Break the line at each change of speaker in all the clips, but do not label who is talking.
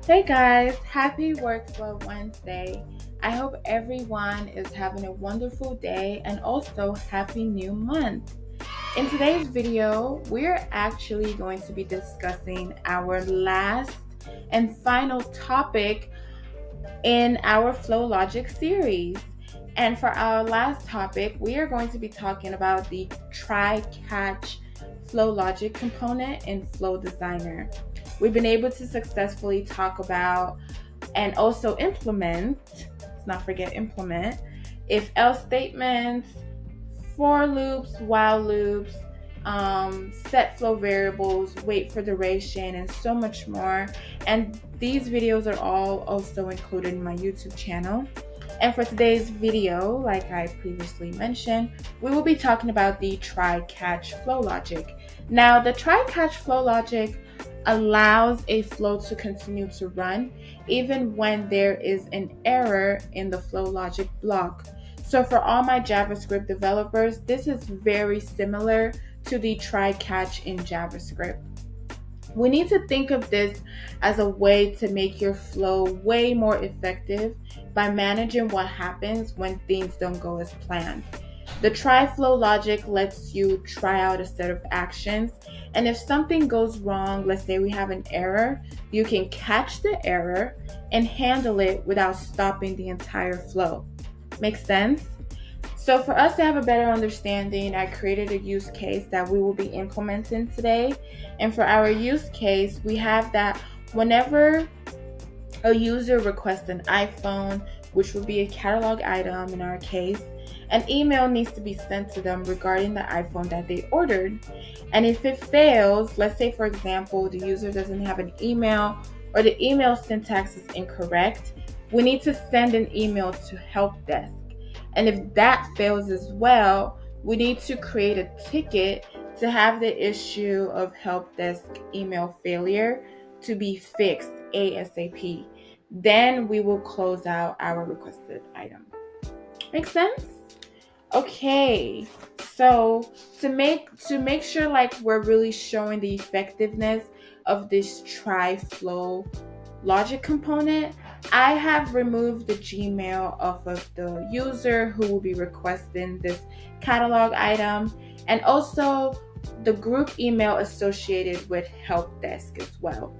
Hey guys, happy Workflow Wednesday. I hope everyone is having a wonderful day and also happy new month. In today's video, we're actually going to be discussing our last and final topic in our Flow Logic series. And for our last topic, we are going to be talking about the try-catch Flow Logic component in Flow Designer. We've been able to successfully talk about and also implement, let's not forget implement, if else statements, for loops, while loops, set flow variables, wait for duration, and so much more. And these videos are all also included in my YouTube channel. And for today's video, like I previously mentioned, we will be talking about the try-catch flow logic. Now, the try-catch flow logic allows a flow to continue to run even when there is an error in the flow logic block. So for all my JavaScript developers, this is very similar to the try-catch in JavaScript. We need to think of this as a way to make your flow way more effective by managing what happens when things don't go as planned. The try flow logic lets you try out a set of actions, and if something goes wrong, let's say we have an error, you can catch the error and handle it without stopping the entire flow. Makes sense? So for us to have a better understanding, I created a use case that we will be implementing today. And for our use case, we have that whenever a user requests an iPhone, which would be a catalog item in our case, an email needs to be sent to them regarding the iPhone that they ordered. And if it fails, let's say for example, the user doesn't have an email or the email syntax is incorrect, we need to send an email to help desk. And if that fails as well, we need to create a ticket to have the issue of help desk email failure to be fixed ASAP. Then we will close out our requested item. Make sense? Okay. So to make sure like we're really showing the effectiveness of this try flow logic component, I have removed the Gmail off of the user who will be requesting this catalog item, and also the group email associated with help desk as well.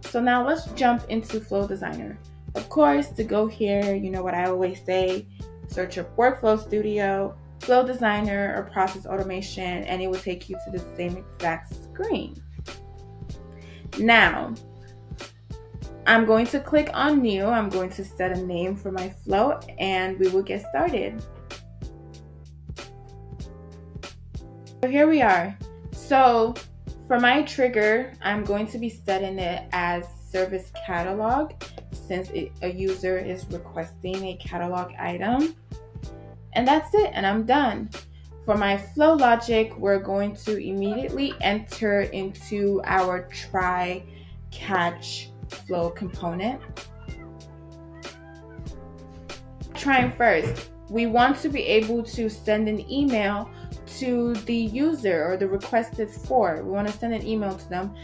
So now let's jump into Flow Designer. Of course, to go here, you know what I always say, search up Workflow Studio, Flow Designer, or Process Automation, and it will take you to the same exact screen. Now, I'm going to click on New. I'm going to set a name for my flow, and we will get started. So here we are. So for my trigger, I'm going to be setting it as service catalog since a user is requesting a catalog item. And that's it, and I'm done. For my flow logic, we're going to immediately enter into our try catch flow component. Trying first, we want to be able to send an email to the user or the requested for. We want to send an email to them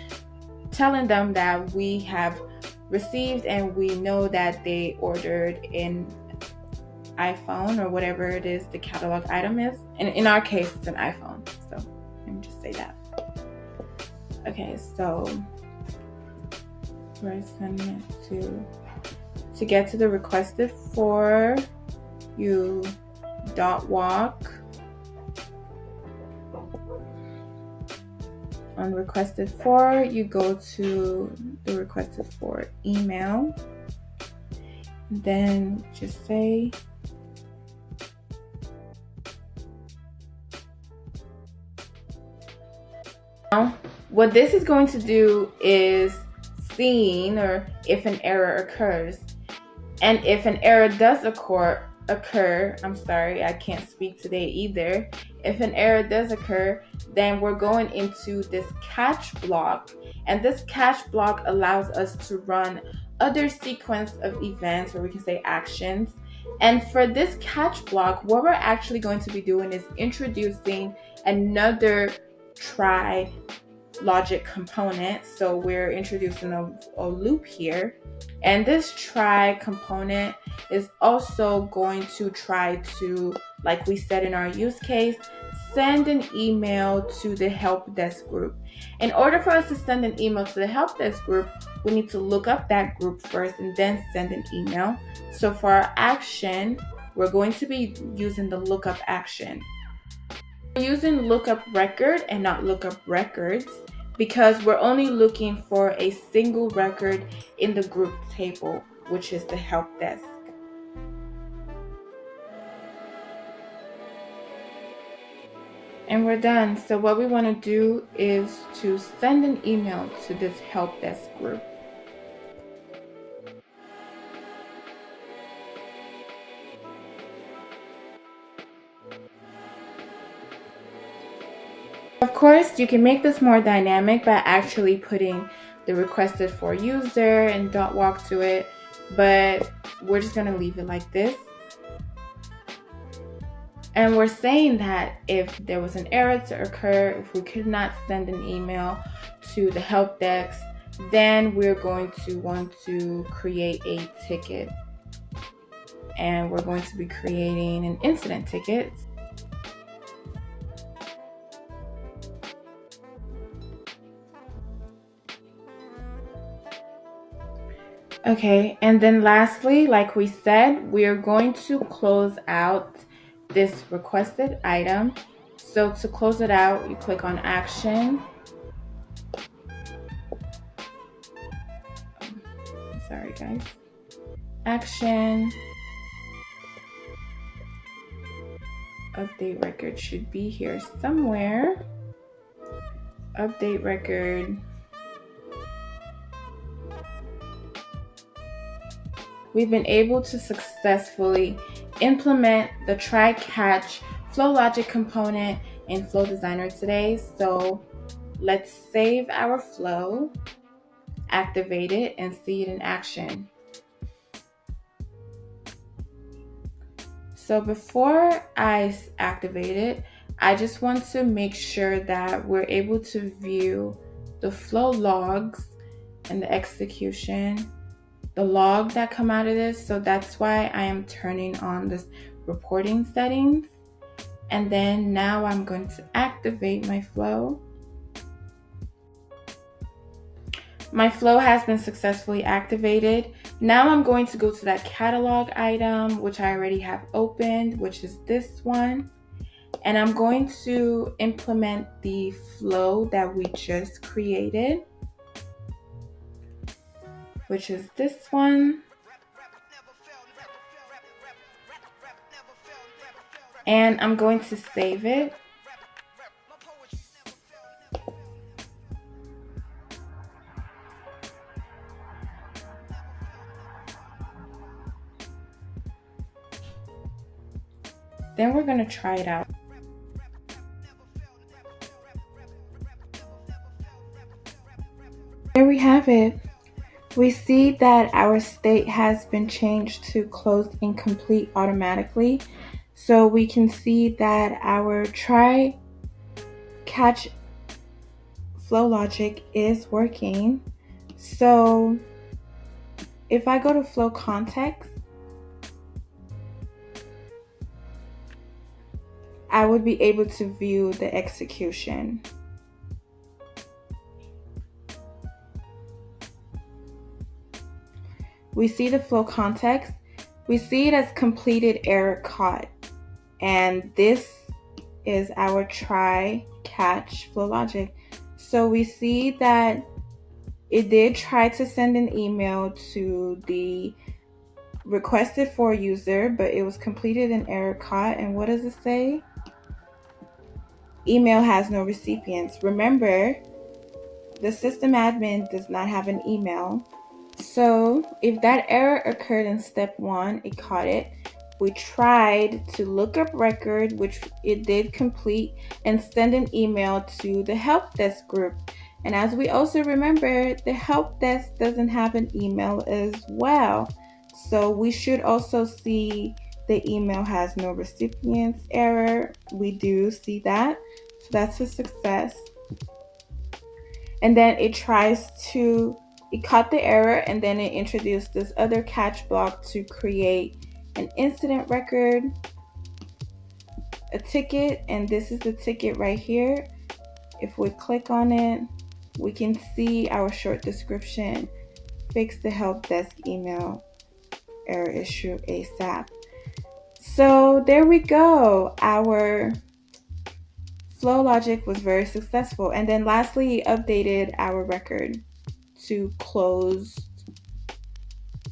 telling them that we have received and we know that they ordered an iPhone or whatever it is the catalog item is. And in our case, it's an iPhone. So let me just say that. Okay, so we're sending it to get to the requested for, you walk on requested for, you go to the requested for email, then just say now what this is going to do is seen or if an error occurs. And if an error does occur, I'm sorry, I can't speak today either. If an error does occur, then we're going into this catch block. And this catch block allows us to run other sequence of events, or we can say actions. And for this catch block, what we're actually going to be doing is introducing another try logic component. So we're introducing a loop here. And this try component is also going to try to, like we said in our use case, send an email to the help desk group. In order for us to send an email to the help desk group, we need to look up that group first and then send an email. So for our action, we're going to be using the lookup action. We're using lookup record and not lookup records because we're only looking for a single record in the group table, which is the help desk. And we're done. So what we want to do is to send an email to this help desk group. Of course, you can make this more dynamic by actually putting the requested for user and dot walk to it, but we're just going to leave it like this. And we're saying that if there was an error to occur, if we could not send an email to the help desk, then we're going to want to create a ticket. And we're going to be creating an incident ticket. Okay, and then lastly, like we said, we are going to close out this requested item. So to close it out, you click on action. Sorry guys. Action. Update record should be here somewhere. Update record. We've been able to successfully implement the try catch flow logic component in Flow Designer today. So let's save our flow, activate it, and see it in action. So before I activate it, I just want to make sure that we're able to view the flow logs and the execution, the log that come out of this. So that's why I am turning on this reporting settings. And then now I'm going to activate my flow. My flow has been successfully activated. Now I'm going to go to that catalog item, which I already have opened, which is this one. And I'm going to implement the flow that we just created, which is this one. And I'm going to save it. Then we're going to try it out. There we have it. We see that our state has been changed to closed incomplete automatically. So we can see that our try catch flow logic is working. So if I go to flow context, I would be able to view the execution. We see the flow context. We see it as completed error caught. And this is our try catch flow logic. So we see that it did try to send an email to the requested for user, but it was completed an error caught. And what does it say? Email has no recipients. Remember, the system admin does not have an email. So if that error occurred in step 1, it caught it. We tried to look up record, which it did complete, and send an email to the help desk group. And as we also remember, the help desk doesn't have an email as well. So we should also see the email has no recipients error. We do see that. So that's a success. And then it caught the error, and then it introduced this other catch block to create an incident record, a ticket, and this is the ticket right here. If we click on it, we can see our short description: fix the help desk email error issue ASAP. So there we go. Our flow logic was very successful. And then lastly, updated our record to closed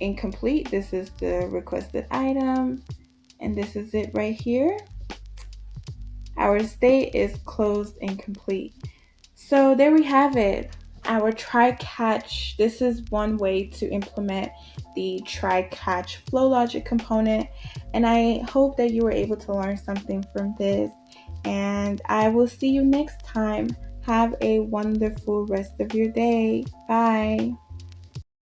incomplete. This is the requested item, and this is it right here. Our state is closed incomplete. So there we have it, our try catch. This is one way to implement the try catch flow logic component, and I hope that you were able to learn something from this, and I will see you next time. Have a wonderful rest of your day. Bye.